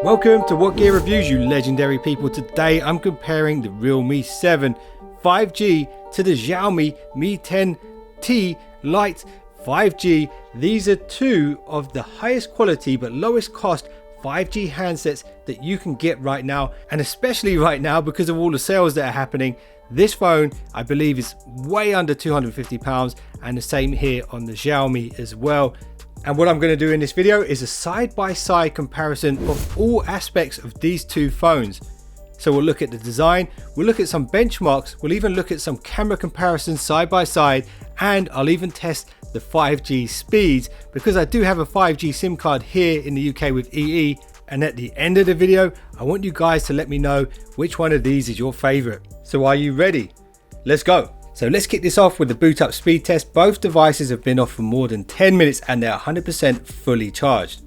Welcome to WhatGear Reviews, you legendary people. Today I'm comparing the Realme 7 5G to the Xiaomi Mi 10t Lite 5G. These are two of the highest quality but lowest cost 5G handsets that you can get right now, and especially right now because of all the sales that are happening. This phone I believe is way under £250, and the same here on the Xiaomi as well. And what I'm going to do in this video is a side-by-side comparison of all aspects of these two phones. So we'll look at the design, we'll look at some benchmarks, we'll even look at some camera comparisons side by side, and I'll even test the 5G speeds because I do have a 5G SIM card here in the UK with EE. And at the end of the video, I want you guys to let me know which one of these is your favorite. So are you ready? Let's go. So let's kick this off with the boot up speed test. Both devices have been off for more than 10 minutes and they're 100% fully charged.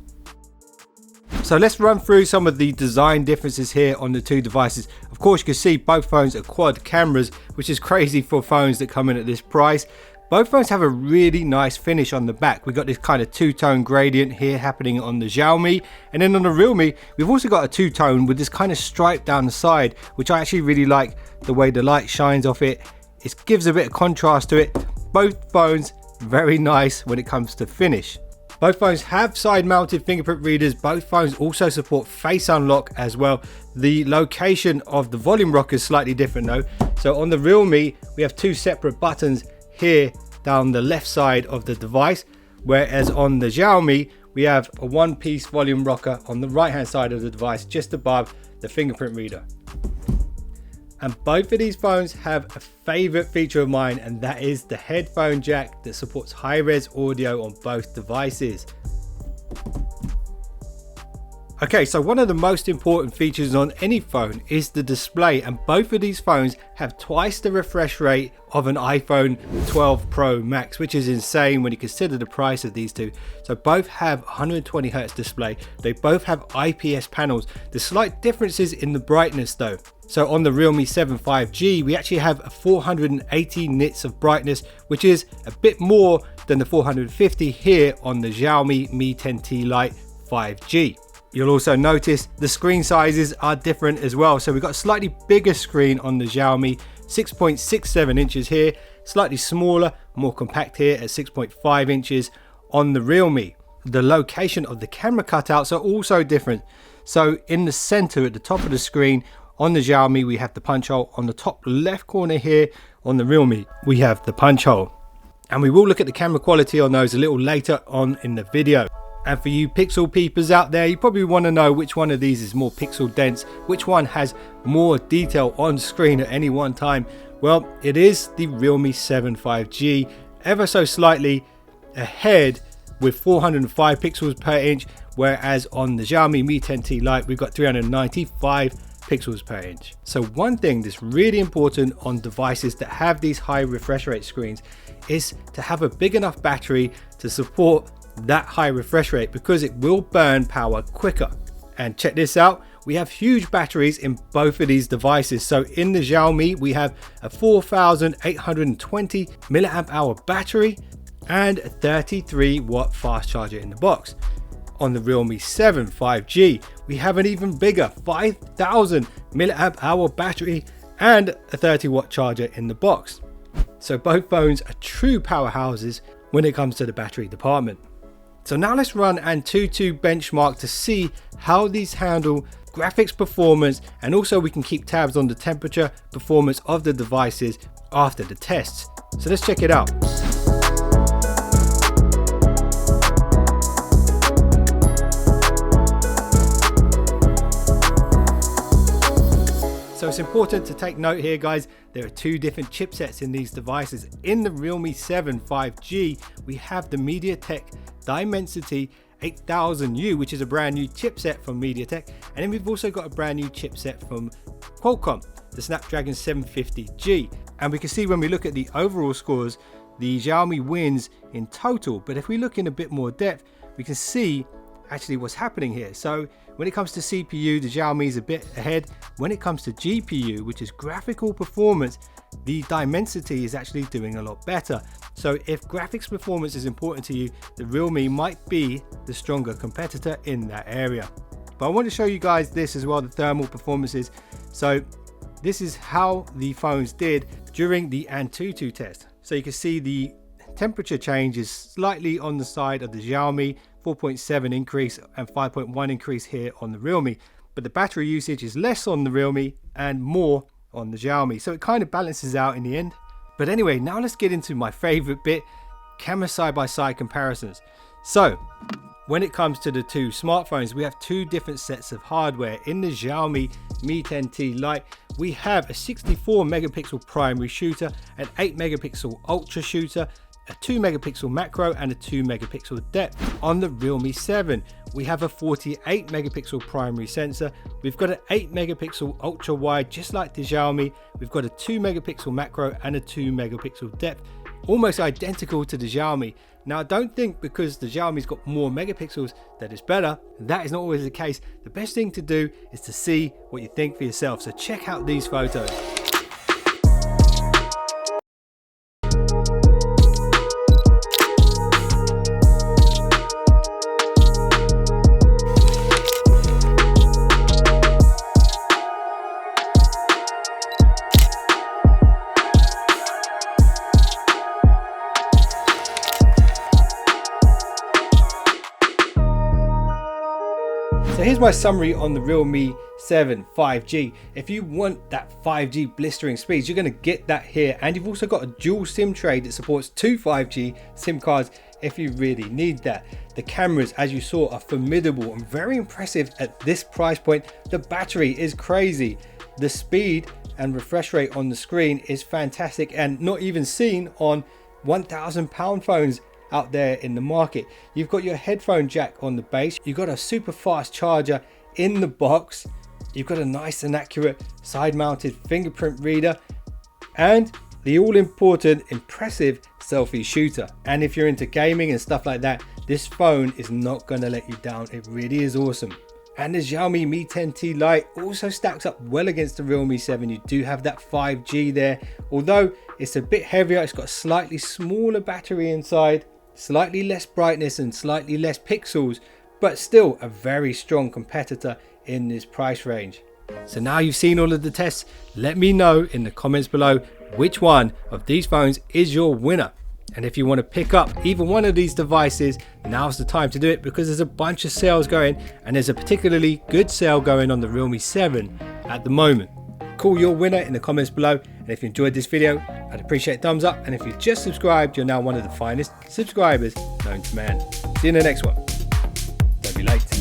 So let's run through some of the design differences here on the two devices. Of course, you can see both phones are quad cameras, which is crazy for phones that come in at this price. Both phones have a really nice finish on the back. We've got this kind of two-tone gradient here happening on the Xiaomi, and then on the Realme we've also got a two-tone with this kind of stripe down the side, which I actually really like the way the light shines off it. It gives a bit of contrast to it. Both phones very nice when it comes to finish. Both phones have side mounted fingerprint readers. Both phones also support face unlock as well. The location of the volume rocker is slightly different though. So on the Realme we have two separate buttons here down the left side of the device, whereas on the Xiaomi we have a one-piece volume rocker on the right hand side of the device just above the fingerprint reader. And both of these phones have a favorite feature of mine, and that is the headphone jack that supports high-res audio on both devices. Okay, so one of the most important features on any phone is the display, and both of these phones have twice the refresh rate of an iPhone 12 Pro Max, which is insane when you consider the price of these two. So both have 120Hz display. They both have IPS panels. There's slight differences in the brightness though. So on the Realme 7 5G, we actually have a 480 nits of brightness, which is a bit more than the 450 here on the Xiaomi Mi 10t Lite 5G. You'll also notice the screen sizes are different as well. So we've got a slightly bigger screen on the Xiaomi, 6.67 inches here, slightly smaller, more compact here at 6.5 inches on the Realme. The location of the camera cutouts are also different. So in the center at the top of the screen on the Xiaomi we have the punch hole. On the top left corner here on the Realme we have the punch hole. And we will look at the camera quality on those a little later on in the video. And for you pixel peepers out there, you probably want to know which one of these is more pixel dense, which one has more detail on screen at any one time. Well, it is the Realme 7 5G, ever so slightly ahead with 405 pixels per inch, whereas on the Xiaomi Mi 10t Lite we've got 395 pixels per inch. So one thing that's really important on devices that have these high refresh rate screens is to have a big enough battery to support that high refresh rate, because it will burn power quicker. And check this out, we have huge batteries in both of these devices. So in the Xiaomi we have a 4820 milliamp hour battery and a 33 watt fast charger in the box. On the Realme 7 5G we have an even bigger 5000 milliamp hour battery and a 30 watt charger in the box. So both phones are true powerhouses when it comes to the battery department. So now let's run an Antutu benchmark to see how these handle graphics performance, and also we can keep tabs on the temperature performance of the devices after the tests. So let's check it out. So it's important to take note here guys, there are two different chipsets in these devices. In the Realme 7 5G we have the MediaTek Dimensity 8000U, which is a brand new chipset from MediaTek, and then we've also got a brand new chipset from Qualcomm, the Snapdragon 750G. And we can see when we look at the overall scores, the Xiaomi wins in total, but if we look in a bit more depth we can see actually what's happening here. So when it comes to CPU, the Xiaomi is a bit ahead. When it comes to GPU, which is graphical performance, the Dimensity is actually doing a lot better. So if graphics performance is important to you, the Realme might be the stronger competitor in that area. But I want to show you guys this as well, the thermal performances. So this is how the phones did during the Antutu test. So you can see the temperature change is slightly on the side of the Xiaomi, 4.7 increase and 5.1 increase here on the Realme. But the battery usage is less on the Realme and more on the Xiaomi. So it kind of balances out in the end. But anyway, now let's get into my favorite bit, camera side-by-side comparisons. So when it comes to the two smartphones, we have two different sets of hardware. In the Xiaomi Mi 10t Lite, we have a 64 megapixel primary shooter, an 8 megapixel ultra shooter, a 2 megapixel macro and a 2 megapixel depth. On the Realme 7, we have a 48 megapixel primary sensor. We've got an 8 megapixel ultra wide, just like the Xiaomi. We've got a 2 megapixel macro and a 2 megapixel depth, almost identical to the Xiaomi. Now, don't think because the Xiaomi's got more megapixels that it's better. That is not always the case. The best thing to do is to see what you think for yourself. So check out these photos. So here's my summary on the Realme 7 5G. If you want that 5G blistering speeds, you're going to get that here. And you've also got a dual SIM tray that supports two 5G SIM cards if you really need that. The cameras, as you saw, are formidable and very impressive at this price point. The battery is crazy. The speed and refresh rate on the screen is fantastic and not even seen on £1,000 phones out there in the market. You've got your headphone jack on the base, you've got a super fast charger in the box, you've got a nice and accurate side mounted fingerprint reader, and the all important impressive selfie shooter. And if you're into gaming and stuff like that, this phone is not going to let you down. It really is awesome. And the Xiaomi Mi 10t Lite also stacks up well against the Realme 7. You do have that 5G there, although it's a bit heavier. It's got a slightly smaller battery inside, slightly less brightness and slightly less pixels, but still a very strong competitor in this price range. So now you've seen all of the tests, let me know in the comments below which one of these phones is your winner. And if you want to pick up either one of these devices, now's the time to do it, because there's a bunch of sales going, and there's a particularly good sale going on the Realme 7 at the moment. Call your winner in the comments below, and if you enjoyed this video, I'd appreciate a thumbs up, and if you've just subscribed, you're now one of the finest subscribers known to man. See you in the next one. Don't be late.